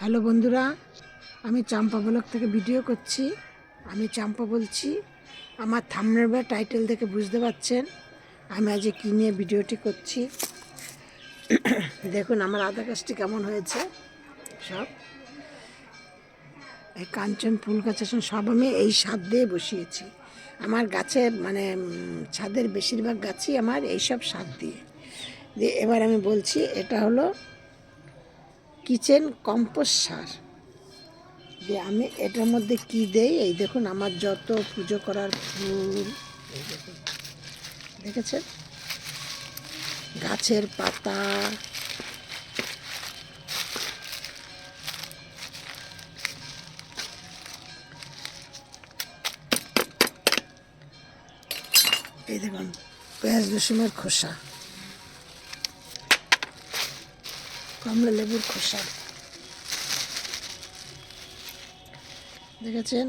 Hello বন্ধুরা, আমি Champa blog থেকে ভিডিও করছি। আমি চাম্পা বলছি। আমার থাম্বনেল বা টাইটেল দেখে বুঝতে পারছেন আমি আজ কী নিয়ে ভিডিওটি করছি। দেখুন আমার আদা গাছটি কেমন হয়েছে। সব এই কাঞ্চন ফুল গাছ সব আমি এই ছাদ দিয়ে বসিয়েছি। আমার গাছের ছাদের বেশিরভাগ গাছই আমার এইসব ছাদ দিয়ে। এবার আমি বলছি, এটা হলো কিচেন কম্পোস্ট সার। যে আমি এটার মধ্যে কি দেই, এই দেখুন আমার যত পুজো করার ফুল, এই দেখুন, দেখেছেন, গাছের পাতা, এই দেখুন পেঁয়াজ রসুনের খোসা, কমলা লেবুর খোসা, দেখেছেন,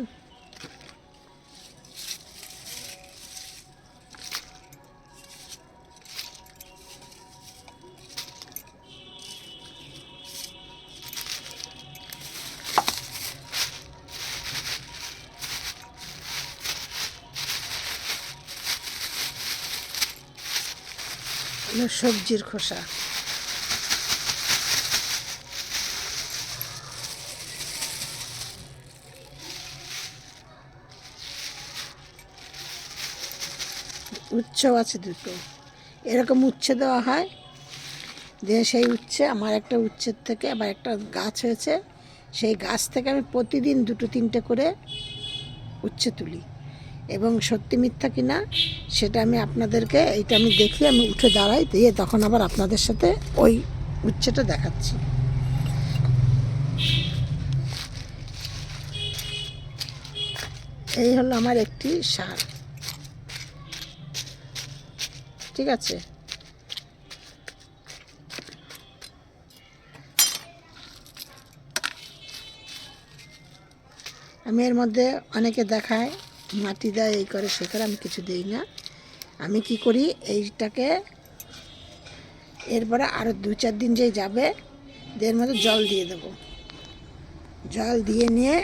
সবজির খোসা, উচ্ছেও আছে দুটো। এরকম উচ্ছে দেওয়া হয়, দিয়ে সেই উচ্ছে, আমার একটা উচ্ছের থেকে আবার একটা গাছ হয়েছে, সেই গাছ থেকে আমি প্রতিদিন দুটো তিনটে করে উচ্ছে তুলি। এবং সত্যি মিথ্যা কিনা সেটা আমি আপনাদেরকে, এইটা আমি দেখি, আমি উঠে দাঁড়াই, দিয়ে তখন আবার আপনাদের সাথে ওই উচ্ছেটা দেখাচ্ছি। এই হলো আমার একটি সার, ঠিক আছে। আমি এর মধ্যে অনেকে দেখায় মাটি দেয়, এই করে সে করে, আমি কিছু দিই না। আমি কি করি, এইটাকে এরপরে আরও 2-4 দিন যেই যাবে, এর মধ্যে জল দিয়ে দেবো। জল দিয়ে নিয়ে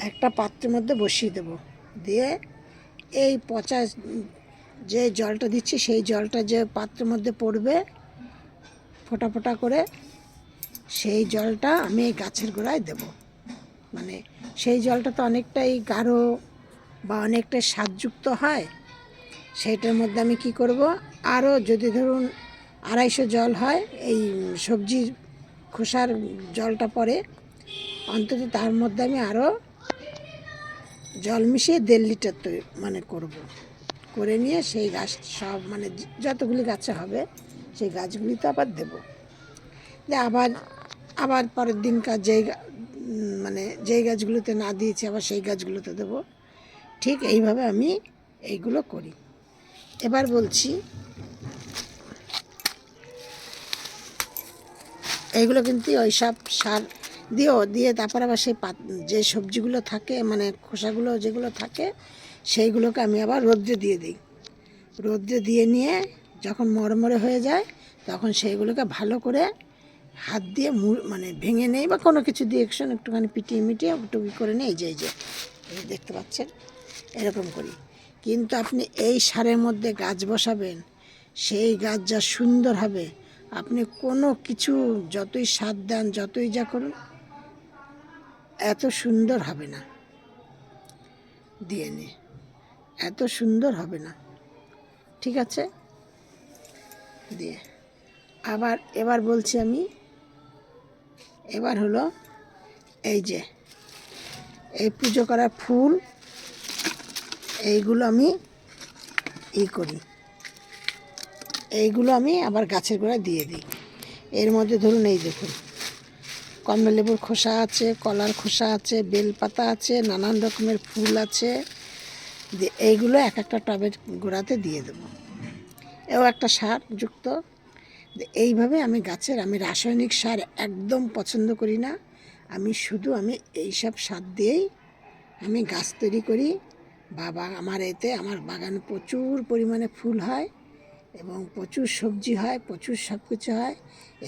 একটা পাত্রের মধ্যে বসিয়ে দেবো, দিয়ে এই পচা যে জলটা দিচ্ছি, সেই জলটা যে পাত্রের মধ্যে পড়বে ফোঁটা ফোঁটা করে, সেই জলটা আমি এই গাছের গোড়ায় দেব। সেই জলটা তো অনেকটাই গাঢ় বা অনেকটাই স্বাদযুক্ত হয়। সেইটার মধ্যে আমি কি করব, আরও যদি ধরুন 250 জল হয়, এই সবজির খোসার জলটা পড়ে, অন্তত তার মধ্যে আমি আরও জল মিশিয়ে 1.5 লিটার করব। করে নিয়ে সেই গাছ সব যতগুলি গাছে হবে সেই গাছগুলিতে আবার দেবো। আবার আবার পরের দিনকার যেই গাছগুলোতে না দিয়েছি আবার সেই গাছগুলোতে দেবো। ঠিক এইভাবে আমি এইগুলো করি। এবার বলছি, এইগুলো কিন্তু ওই সব সার দিয়ে তারপর আবার সেই যে সবজিগুলো থাকে, খোসাগুলো যেগুলো থাকে, সেইগুলোকে আমি আবার রোদ্রে দিয়ে দিই। রোদ্রে দিয়ে নিয়ে যখন মরমরে হয়ে যায়, তখন সেইগুলোকে ভালো করে হাত দিয়ে ভেঙে নেই বা কোনো কিছু দিয়ে একটুখানি পিটিয়ে মিটিয়ে টুকি করে নিই। এই যে দেখতে পাচ্ছেন, এরকম করি। কিন্তু আপনি এই সারের মধ্যে গাছ বসাবেন, সেই গাছ যা সুন্দর হবে, আপনি কোনো কিছু যতই সার দেন, যতই যা করুন, এত সুন্দর হবে না। দিয়ে নে এত সুন্দর হবে না, ঠিক আছে। দিয়ে এবার বলছি আমি, এবার হলো এই যে এই পুজো করার ফুল, এইগুলো আমি করি, এইগুলো আমি আবার গাছের গোড়ায় দিয়ে দিই। এর মধ্যে ধরুন এই দেখুন, কমলা লেবুর খোসা আছে, কলার খোসা আছে, বেলপাতা আছে, নানান রকমের ফুল আছে। এইগুলো এক একটা টবের গোড়াতে দিয়ে দেবো। এও একটা সার যুক্ত। এইভাবে আমি আমি রাসায়নিক সার একদম পছন্দ করি না। আমি এইসব সার দিয়েই আমি গাছ তৈরি করি। আমার বাগানে প্রচুর পরিমাণে ফুল হয় এবং প্রচুর সবজি হয়, প্রচুর সব কিছু হয়।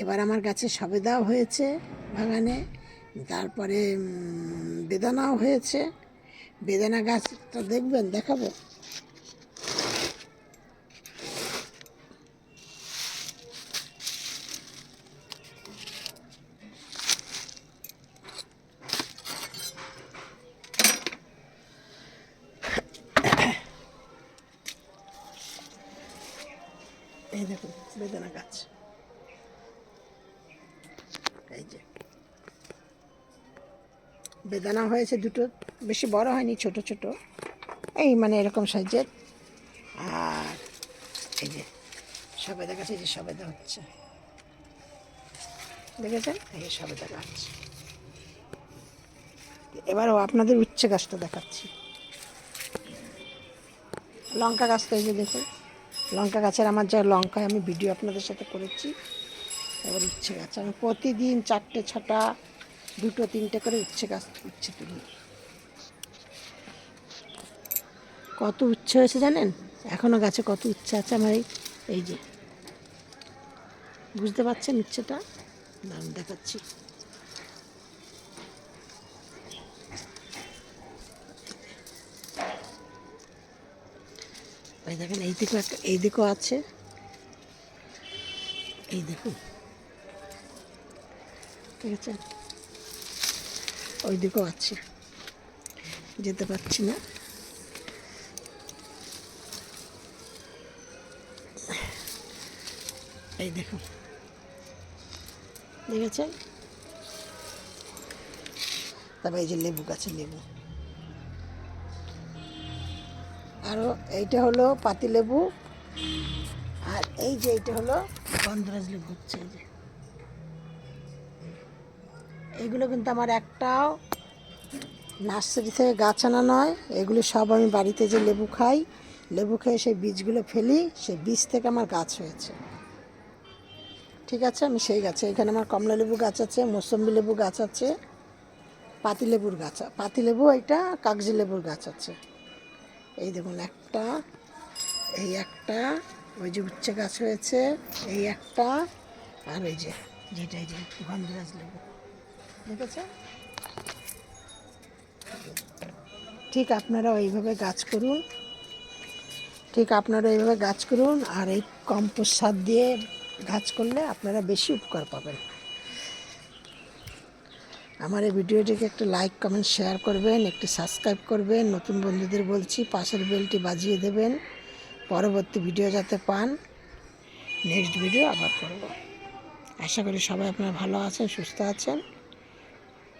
এবার আমার গাছে সবেদাও হয়েছে বাগানে, তারপরে বেদানাও হয়েছে। বেদানা গাছটা দেখবেন, দেখাবো। এই দেখুন বেদানা গাছ, এই যে বেদানা হয়েছে দুটো, বেশি বড় হয়নি, ছোট ছোট, এই মানে এরকম সাইজের। আর এই যে সবেদা গাছ, এই যে সবেদা হচ্ছে, দেখেছেন, এই যে সবেদা গাছ। এবারও আপনাদের উচ্ছে গাছটা দেখাচ্ছি। লঙ্কা গাছটা এই যে দেখুন, লঙ্কা গাছের আমার যা লঙ্কায় আমি ভিডিও আপনাদের সাথে করেছি। এবার উচ্ছে গাছ আমি প্রতিদিন 4টে 6টা 2টো 3টে করে উচ্ছে গাছ উচ্ছে তুলি। কত উচ্ছে হয়েছে জানেন? এখনও গাছে কত উচ্ছে আছে আমার। এই যে বুঝতে পারছেন উচ্ছেটা, আমি দেখাচ্ছি। এই দেখেন, এই দিকেও একটা, এই দিকেও আছে, এই দেখুন, ঠিক আছে, ওই দিকেও আছে, যেতে পারছি না। এই দেখুন, দেখেছেন। তারপর এই যে লেবু গাছে লেবু, আরও এইটা হলো পাতি লেবু, আর এই যে এইটা হলো গন্ধরাজ লেবু হচ্ছে। এই যে এইগুলো কিন্তু আমার একটাও নার্সারি থেকে গাছ আনা নয়, এগুলো সব আমি বাড়িতে যে লেবু খাই, লেবু খেয়ে সেই বীজগুলো ফেলি, সেই বীজ থেকে আমার গাছ হয়েছে। ঠিক আছে, আমি সেই গাছে, এখানে আমার কমলা লেবু গাছ আছে, মৌসম্বি লেবু গাছ আছে, পাতিলেবুর গাছ, পাতিলেবু, এটা কাগজি লেবুর গাছ আছে। এই দেখুন একটা, এই একটা, ওই যে উচ্ছে গাছ হয়েছে, এই একটা, আর ওই যে যেটা এই যে গন্ধরাজ লেবু, দেখেছে। ঠিক আপনারা এইভাবে গাছ করুন, ঠিক আপনারা এইভাবে গাছ করুন, আর এই কম্পোস্ট সার দিয়ে গাছ করলে আপনারা বেশি উপকার পাবেন। আমার এই ভিডিওটিকে একটু লাইক কমেন্ট শেয়ার করবেন, একটু সাবস্ক্রাইব করবেন, নতুন বন্ধুদের বলছি পাশের বেলটি বাজিয়ে দেবেন, পরবর্তী ভিডিও যাতে পান। নেক্সট ভিডিও আবার করব। আশা করি সবাই আপনারা ভালো আছেন, সুস্থ আছেন।